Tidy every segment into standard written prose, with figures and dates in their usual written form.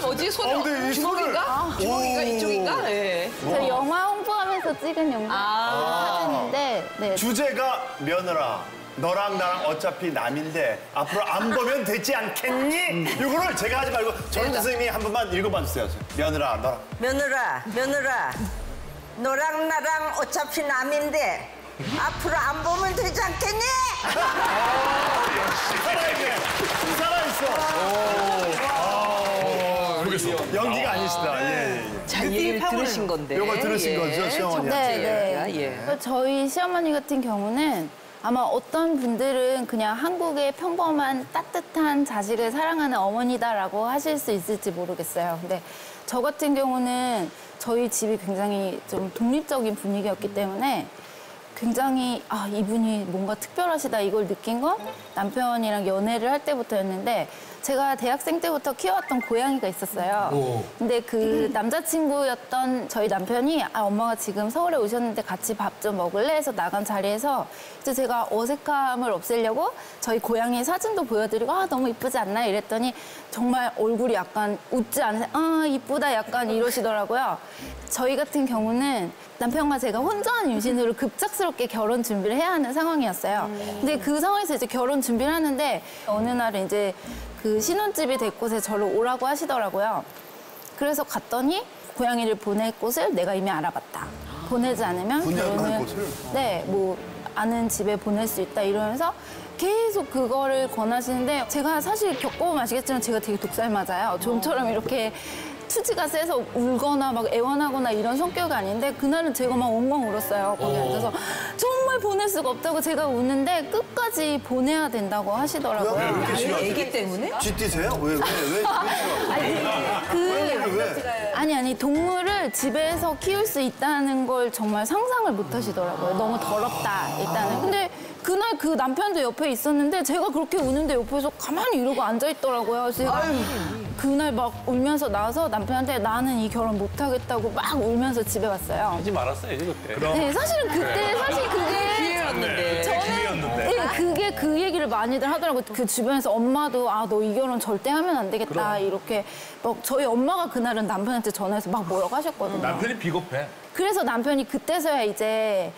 어디 손 근데 이 주먹인가? 주먹인가 이쪽인가? 네. 저 영화 홍보하면서 찍은 영상 사진인데 네. 주제가 며느라. 너랑 나랑 어차피 남인데 앞으로 안 보면 되지 않겠니? 이거를 제가 하지 말고 전 선생님이 한 번만 읽어봐 주세요. 며느라, 너랑. 며느라, 너랑 나랑 어차피 남인데 앞으로 안 보면 되지 않겠니? 살아있네. 살아있어. 모르겠어. 연기가 아니시다. 예. 자, 이 얘기를 들으신 건데. 이거 들으신 거죠, 시어머니한테? 네. 예. 저희 시어머니 같은 경우는 아마 어떤 분들은 그냥 한국의 평범한 따뜻한 자식을 사랑하는 어머니다라고 하실 수 있을지 모르겠어요. 근데 저 같은 경우는 저희 집이 굉장히 좀 독립적인 분위기였기 때문에 굉장히 이분이 뭔가 특별하시다 이걸 느낀 건 남편이랑 연애를 할 때부터였는데 제가 대학생 때부터 키워왔던 고양이가 있었어요. 근데 그 남자친구였던 저희 남편이 엄마가 지금 서울에 오셨는데 같이 밥 좀 먹을래 해서 나간 자리에서 이제 제가 어색함을 없애려고 저희 고양이 사진도 보여드리고 너무 이쁘지 않나요? 이랬더니 정말 얼굴이 약간 웃지 않으세요? 이쁘다 약간 이러시더라고요. 저희 같은 경우는 남편과 제가 혼자한 임신으로 급작스럽게 결혼 준비를 해야 하는 상황이었어요. 근데 그 상황에서 이제 결혼 준비를 하는데 어느 날은 이제 그 신혼집이 될 곳에 저를 오라고 하시더라고요. 그래서 갔더니 고양이를 보낼 곳을 내가 이미 알아봤다. 보내지 않으면 결혼을 뭐 아는 집에 보낼 수 있다 이러면서 계속 그거를 권하시는데 제가 사실 겪어보면 아시겠지만 제가 되게 독살 맞아요. 좀처럼 이렇게 투지가 세서 울거나 막 애원하거나 이런 성격이 아닌데 그날은 제가 막 엉엉 울었어요. 거기 앉아서 정말 보낼 수가 없다고 제가 우는데 끝까지 보내야 된다고 하시더라고요. 왜 이렇게 싫어하세요? 애기 때문에? 쥐띠세요? 왜 아니 동물을 집에서 키울 수 있다는 걸 정말 상상을 못 하시더라고요. 너무 더럽다 일단은. 근데 그날 그 남편도 옆에 있었는데 제가 그렇게 우는데 옆에서 가만히 이러고 앉아있더라고요. 제가 그날 막 울면서 나와서 남편한테 나는 이 결혼 못하겠다고 막 울면서 집에 왔어요. 하지 말았어야지 그때. 네, 사실은 그때 사실 그게 기회였는데. 네, 그게 그 얘기를 많이들 하더라고요. 그 주변에서 엄마도 너 이 결혼 절대 하면 안 되겠다 이렇게 막 저희 엄마가 그날은 남편한테 전화해서 막 뭐라고 하셨거든요. 남편이 비겁해. 그래서 남편이 그때서야 이제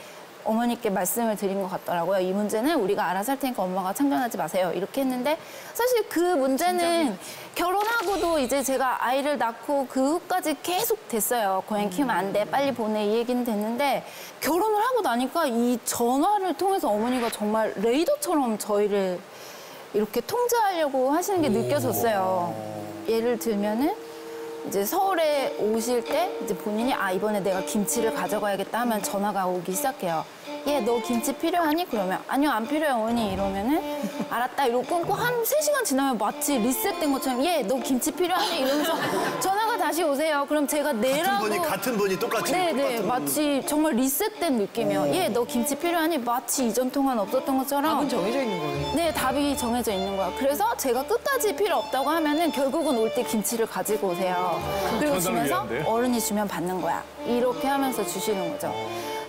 어머니께 말씀을 드린 것 같더라고요. 이 문제는 우리가 알아서 할 테니까 엄마가 참견하지 마세요. 이렇게 했는데 사실 그 문제는 결혼하고도 이제 제가 아이를 낳고 그 후까지 계속 됐어요. 고양이 키우면 안 돼. 빨리 보내. 이 얘기는 됐는데 결혼을 하고 나니까 이 전화를 통해서 어머니가 정말 레이더처럼 저희를 이렇게 통제하려고 하시는 게 느껴졌어요. 예를 들면은 이제 서울에 오실 때 이제 본인이 이번에 내가 김치를 가져가야겠다 하면 전화가 오기 시작해요. 얘 너 김치 필요하니? 그러면 아니요 안 필요해 어머니 이러면은 알았다 이러고 끊고 한 3시간 지나면 마치 리셋된 것처럼 얘 너 김치 필요하니? 이러면서 전화가 다시 오세요. 그럼 제가 내라고 같은 분이 똑같이 네네 마치 정말 리셋된 느낌이에요. 얘 너 김치 필요하니? 마치 이전 통화는 없었던 것처럼 답은 정해져 있는 거예요. 네, 답이 정해져 있는 거야. 그래서 제가 끝까지 필요 없다고 하면은 결국은 올 때 김치를 가지고 오세요. 그리고 주면서 어른이 주면 받는 거야. 이렇게 하면서 주시는 거죠.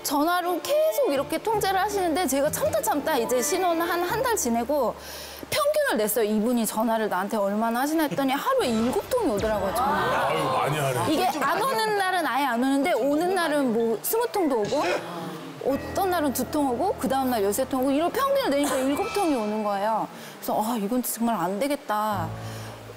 전화로 계속 이렇게 통제를 하시는데 제가 참다 이제 신혼 한 달 지내고 평균을 냈어요. 이분이 전화를 나한테 얼마나 하시나 했더니 하루에 7통이 오더라고요, 전화가. 아유, 많이 하네. 이게 안 오는 날은 아예 안 오는데 오는 날은 뭐 20통도 오고 어떤 날은 2통 오고 그 다음 날 13통 오고 이런 평균을 내니까 7통이 오는 거예요. 그래서 이건 정말 안 되겠다.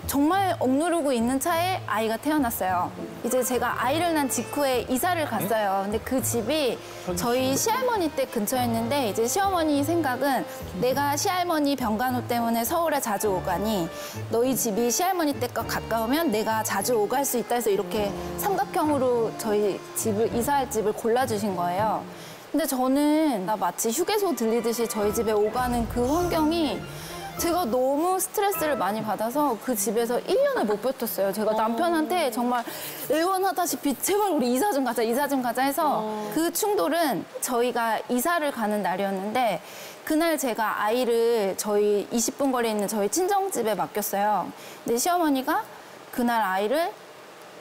정말 억누르고 있는 차에 아이가 태어났어요. 이제 제가 아이를 낳은 직후에 이사를 갔어요. 근데 그 집이 저희 시할머니 댁 근처였는데 이제 시어머니 생각은 내가 시할머니 병간호 때문에 서울에 자주 오가니 너희 집이 시할머니 댁과 가까우면 내가 자주 오갈 수 있다 해서 이렇게 삼각형으로 저희 집을 이사할 집을 골라주신 거예요. 근데 저는 마치 휴게소 들리듯이 저희 집에 오가는 그 환경이 제가 너무 스트레스를 많이 받아서 그 집에서 1년을 못 버텼어요. 제가 남편한테 정말 애원하다시피 제발 우리 이사 좀 가자 해서 그 충돌은 저희가 이사를 가는 날이었는데 그날 제가 아이를 저희 20분 거리에 있는 저희 친정집에 맡겼어요. 근데 시어머니가 그날 아이를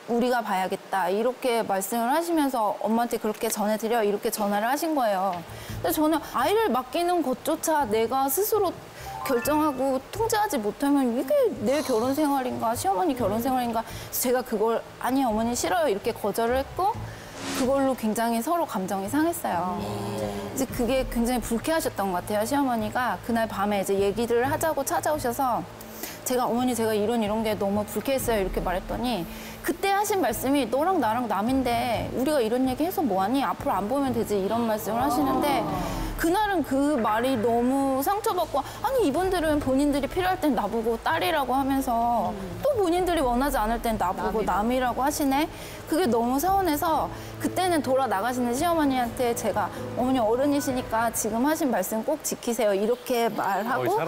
우리가 봐야겠다 이렇게 말씀을 하시면서 엄마한테 그렇게 전해드려 이렇게 전화를 하신 거예요. 근데 저는 아이를 맡기는 것조차 내가 스스로 결정하고 통제하지 못하면 이게 내 결혼 생활인가 시어머니 결혼 생활인가 제가 그걸 아니 어머니 싫어요 이렇게 거절을 했고 그걸로 굉장히 서로 감정이 상했어요. 이제 그게 굉장히 불쾌하셨던 것 같아요. 시어머니가 그날 밤에 이제 얘기를 하자고 찾아오셔서 제가 어머니 제가 이런 게 너무 불쾌했어요 이렇게 말했더니 그때 하신 말씀이 너랑 나랑 남인데 우리가 이런 얘기 해서 뭐하니 앞으로 안 보면 되지 이런 말씀을 하시는데 그날은 그 말이 너무 상처받고 아니 이분들은 본인들이 필요할 땐 나보고 딸이라고 하면서 또 본인들이 원하지 않을 땐 나보고 남이라고 하시네 그게 너무 서운해서 그때는 돌아 나가시는 시어머니한테 제가 어머니 어른이시니까 지금 하신 말씀 꼭 지키세요 이렇게 말하고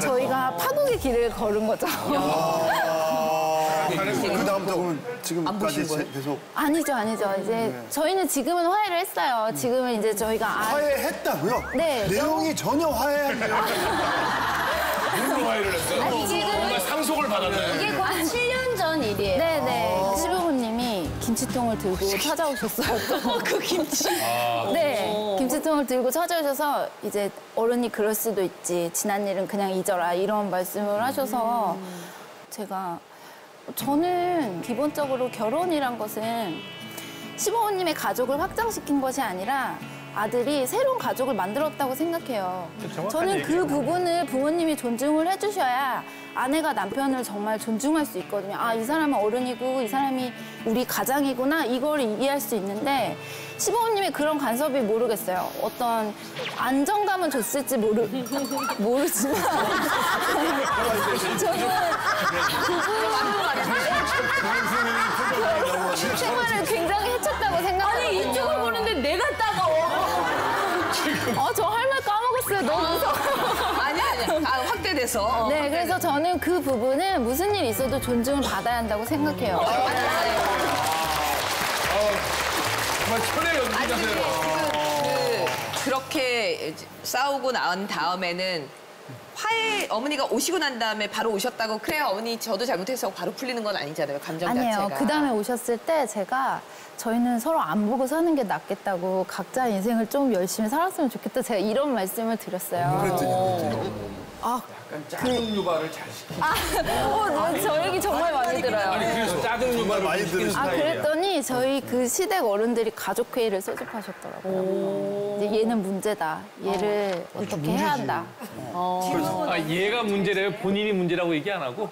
저희가 파국의 길을 걸은 거죠. 그 다음부터 지금까지 계속 아니죠. 이제 저희는 지금은 화해를 했어요. 지금은 이제 저희가 화해했다고요? 네. 내용이 전혀 화해한 내용이 무슨 화해를 했어요? 뭔가 상속을 받았나요? 이게 한 7년 전 일이에요. 네네. 시부모님이 김치통을 들고 찾아오셨어요. 또. 그 김치. 네. 김치통을 들고 찾아오셔서 이제 어른이 그럴 수도 있지. 지난 일은 그냥 잊어라. 이런 말씀을 하셔서 제가 저는 기본적으로 결혼이란 것은 시부모님의 가족을 확장시킨 것이 아니라 아들이 새로운 가족을 만들었다고 생각해요. 저는 그 부분을 부모님이 존중을 해주셔야 아내가 남편을 정말 존중할 수 있거든요. 아, 이 사람은 어른이고 이 사람이 우리 가장이구나 이걸 이해할 수 있는데 시부모님의 그런 간섭이 모르겠어요. 어떤 안정감은 줬을지 모르지만 저는 부부 생활을 굉장히 해쳤다고 생각해요. 아니 이쪽을 보는데 내가 따가워. 저 할 말 까먹었어요. 너무 무서워. 아니야. 확대돼서. 네, 그래서 저는 그 부분은 무슨 일이 있어도 존중을 받아야 한다고 생각해요. 정말 천의 연기자세요. 그렇게 싸우고 나온 다음에는 어머니가 오시고 난 다음에 바로 오셨다고 그래 어머니 저도 잘못해서 바로 풀리는 건 아니잖아요. 감정 아니에요. 자체가. 그 다음에 오셨을 때 제가 저희는 서로 안 보고 사는 게 낫겠다고 각자 인생을 좀 열심히 살았으면 좋겠다. 제가 이런 말씀을 드렸어요. 짜증 유발을 잘 시키는. 저 얘기 정말 많이 들어요. 그래서 짜증 유발을 많이 시키는 들으시네. 스타일이야. 그랬더니 저희 그 시댁 어른들이 가족회의를 소집하셨더라고요. 이제 얘는 문제다. 얘를 어떻게 해야 한다. 얘가 문제래요? 본인이 문제라고 얘기 안 하고?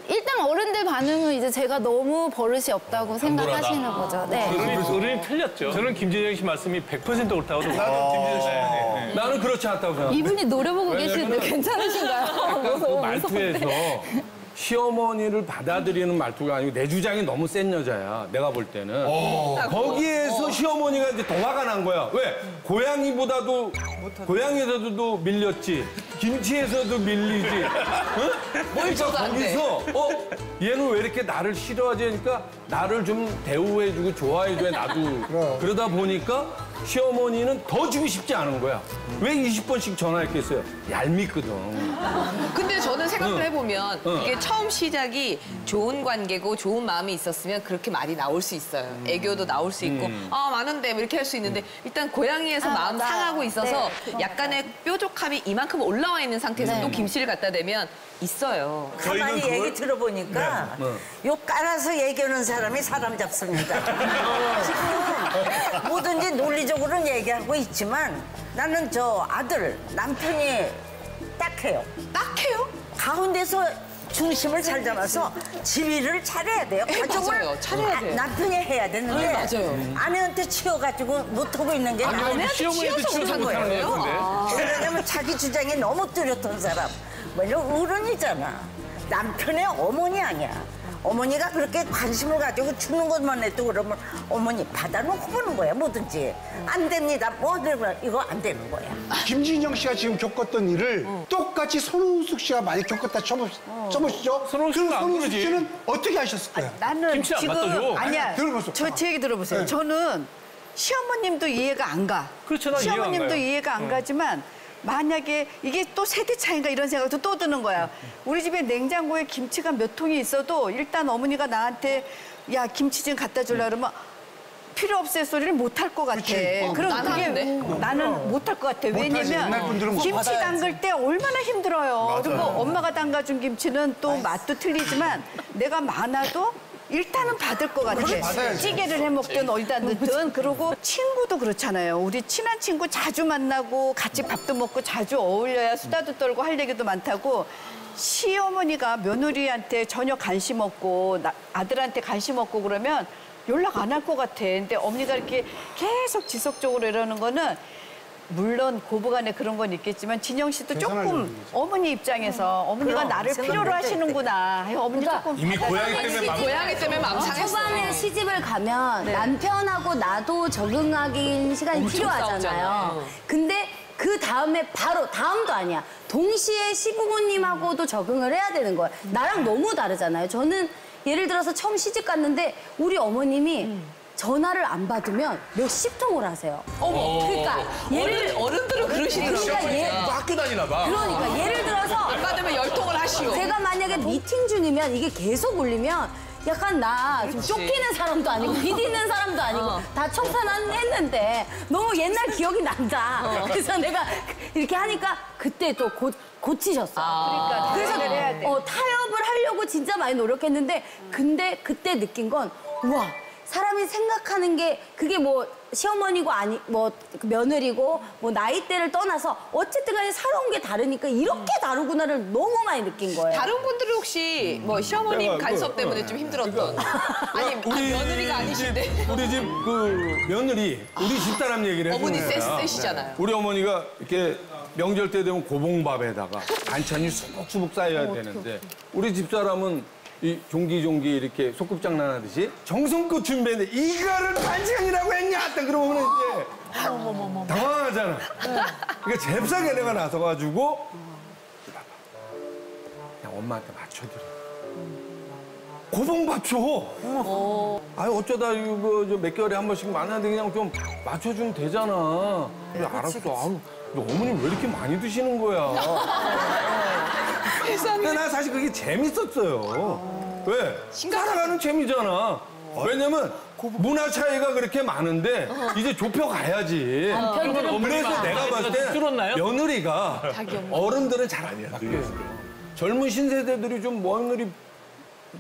일단 어른들 반응은 이제 제가 너무 버릇이 없다고 생각하시는 거죠. 네. 어른이 틀렸죠. 저는 김진영 씨 말씀이 100% 옳다고 보거든요. 나는 그렇지 않다고 생각해요. 이분이 노려보고 계시는데 괜찮으신가요? 약간 그 말투에서 시어머니를 받아들이는 말투가 아니고 내 주장이 너무 센 여자야. 내가 볼 때는. 거기에서 시어머니가 이제 더 화가 난 거야. 왜? 고양이에서도 밀렸지. 김치에서도 밀리지. 응? 그러니까 거기서 얘는 왜 이렇게 나를 싫어하지? 하니까 나를 좀 대우해주고 좋아해줘야 나도. 그러다 보니까 시어머니는 더 주고 싶지 않은 거야. 왜 20번씩 전화했겠어요? 얄밉거든. 근데 저는 생각을 해보면 이게 처음 시작이 좋은 관계고 좋은 마음이 있었으면 그렇게 말이 나올 수 있어요. 애교도 나올 수 있고 많은데 뭐 이렇게 할 수 있는데 일단 고양이에서 마음 맞아요. 상하고 있어서 네, 약간의 뾰족함이 이만큼 올라와 있는 상태에서 또 김씨를 갖다 대면 있어요. 가만히 얘기 들어보니까 요 깔아서 얘기하는 사람이 사람 잡습니다. 지금 뭐든지 논리적으로는 얘기하고 있지만 나는 저 아들, 남편이 딱해요. 딱해요? 가운데서 중심을 잘 잡아서 지위를 차려야 돼요. 가족을 맞아요. 차려야 돼요. 남편이 해야 되는데 네, 맞아요. 아내한테 치여가지고 못하고 있는 게 나한테 시어머니한테 치워서 못하는 거예요. 거예요. 왜냐면 자기 주장이 너무 뚜렷한 사람. 뭐 이런 어른이잖아. 남편의 어머니 아니야. 어머니가 그렇게 관심을 가지고 주는 것만 해도 그러면 어머니 받아놓고 보는 거야, 뭐든지. 안 됩니다. 뭐 이거 안 되는 거야. 김진영 씨가 지금 겪었던 일을 똑같이 손은숙 씨가 많이 겪었다 쳐보시죠. 손은숙 씨는 안 손은숙 그러지. 씨는 어떻게 하셨을까요? 나는 김치 안 지금 갖다 줘. 아니야. 들어보세요. 제 얘기 들어보세요. 저는 시어머님도 이해가 안 가. 그렇죠, 난 이해가 안 시어머님도 가요. 이해가 안 가지만 만약에 이게 또 세대 차이인가 이런 생각도 또 드는 거야. 우리 집에 냉장고에 김치가 몇 통이 있어도 일단 어머니가 나한테 야 김치 좀 갖다 주려 그러면 필요 없을 소리를 못 할 것 같아. 그럼 난 그게 하는데. 나는 못 할 것 같아. 못하지. 옛날 분들은 왜냐면 뭐 김치 담글 때 얼마나 힘들어요. 그리고 엄마가 담가준 김치는 또 맛도 틀리지만 내가 많아도 일단은 받을 것 같아. 받아야지. 찌개를 해 먹든 어디다 넣든. 그리고 친구도 그렇잖아요. 우리 친한 친구 자주 만나고 같이 밥도 먹고 자주 어울려야 수다도 떨고 할 얘기도 많다고. 시어머니가 며느리한테 저녁 간식 먹고 아들한테 간식 먹고 그러면 연락 안 할 것 같아. 근데 어머니가 이렇게 계속 지속적으로 이러는 거는 물론 고부간에 그런 건 있겠지만 진영 씨도 조금 어머니 입장에서 어머니가 나를 필요로 하시는구나. 어머니 조금 이미 고양이 때문에 고양이 때문에 마음 상했어. 초반에 시집을 가면 남편하고 나도 적응하기 시간이 엄청 필요하잖아요. 싸우잖아요. 근데 그 다음에 바로 다음도 아니야. 동시에 시부모님하고도 적응을 해야 되는 거예요. 나랑 너무 다르잖아요. 저는 예를 들어서 처음 시집 갔는데 우리 어머님이 전화를 안 받으면 몇십 통을 하세요. 어머. 그러니까 예를 어른들은 그러시더라고요. 그러니까 학교 다니나 봐. 그러니까 예를 들어서 안 받으면 열통을 하시오. 제가 만약에 미팅 중이면 이게 계속 울리면 약간 나 좀 쫓기는 사람도 아니고 비디는 사람도 아니고 다 청산했는데 너무 옛날 기억이 난다. 그래서 내가 이렇게 하니까 그때 또 고치셨어. 그러니까 그래서 해야 돼. 타협을 하려고 진짜 많이 노력했는데 근데 그때 느낀 건 우와 사람이 생각하는 게 그게 뭐 시어머니고 아니 뭐 며느리고 뭐 나이대를 떠나서 어쨌든 간에 살아온 게 다르니까 이렇게 다르구나를 너무 많이 느낀 거예요. 다른 분들은 혹시 뭐 시어머님 내가 간섭 때문에 좀 힘들었던 아니 며느리가 아니신데 우리 집 그 며느리 우리 집사람 얘기를 해주는 어머니 거야. 세시잖아요. 우리 어머니가 이렇게 명절 때 되면 고봉밥에다가 반찬이 수북수북 쌓여야 되는데 우리 집사람은 이 종기종기 이렇게 소꿉장난 하듯이 정성껏 준비했는데 이거를 반찬이라고 했냐? 딱 그러면 이제 당황하잖아. 그러니까 잽싸게 내가 나서가지고 그냥 엄마한테 맞춰드려. 고봉밥 줘. 아유 어쩌다 이거 몇 개월에 한 번씩 만나는데 그냥 좀 맞춰주면 되잖아. 그래 알았어. 아유 어머님 왜 이렇게 많이 드시는 거야? 근데 나 사실 그게 재밌었어요. 왜? 살아가는 재미잖아. 왜냐면 문화 차이가 그렇게 많은데 이제 좁혀가야지. 그래서 내가 봤을 때 며느리가 어른들은 잘 안 바뀌어요. 젊은 신세대들이 좀 며느리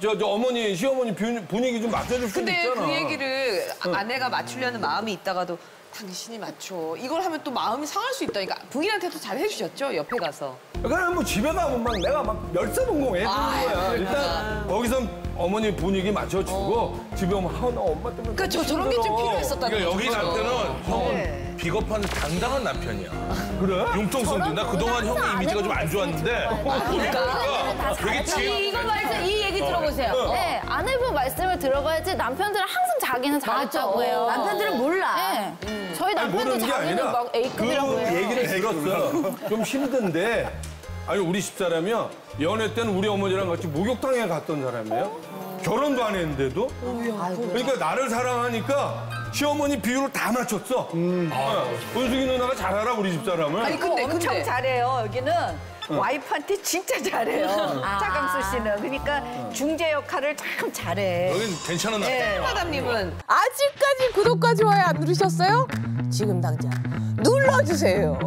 저 어머니, 시어머니 분위기 좀 맞춰줄 수 근데 있잖아. 그 얘기를 아내가 맞추려는 마음이 있다가도 당신이 맞춰. 이걸 하면 또 마음이 상할 수 있다니까. 부인한테도 잘 해주셨죠? 옆에 가서. 그냥 뭐 집에 가면 막 내가 막 멸사분공 해주는 거야. 일단 거기서 어머니 분위기 맞춰주고 집에 오면 나 엄마 때문에 그러니까 저런 게 좀 필요했었다는 그러니까 여기 거죠. 남편은 형은 비겁한 당당한 남편이야. 그래? 융통성도 나 그동안 형의 이미지가 좀 안 좋았는데 보니까 되게 이거 말씀 이 얘기 들어보세요. 네, 아내분 말씀을 들어봐야지 남편들은 항상 자기는 잘했다고 해요. 남편들은 몰라. 네. 저희 아니, 남편도 모르는 게 자기는 아니라 막 A급이라고 그 해요. 얘기를 들었어. 좀 힘든데 아니 우리 집사람이요. 연애 때는 우리 어머니랑 같이 목욕탕에 갔던 사람이에요. 결혼도 안 했는데도. 그러니까 나를 사랑하니까 시어머니 비율을 다 맞췄어. 은숙이 누나가 잘 알아 우리 집사람을. 아니 근데 엄청 잘해요. 여기는 와이프한테 진짜 잘해요. 차강수 씨는. 그러니까 중재 역할을 참 잘해. 여긴 괜찮은 남편이야. 마담님은 아직까지 구독과 좋아요 안 누르셨어요? 지금 당장 눌러주세요.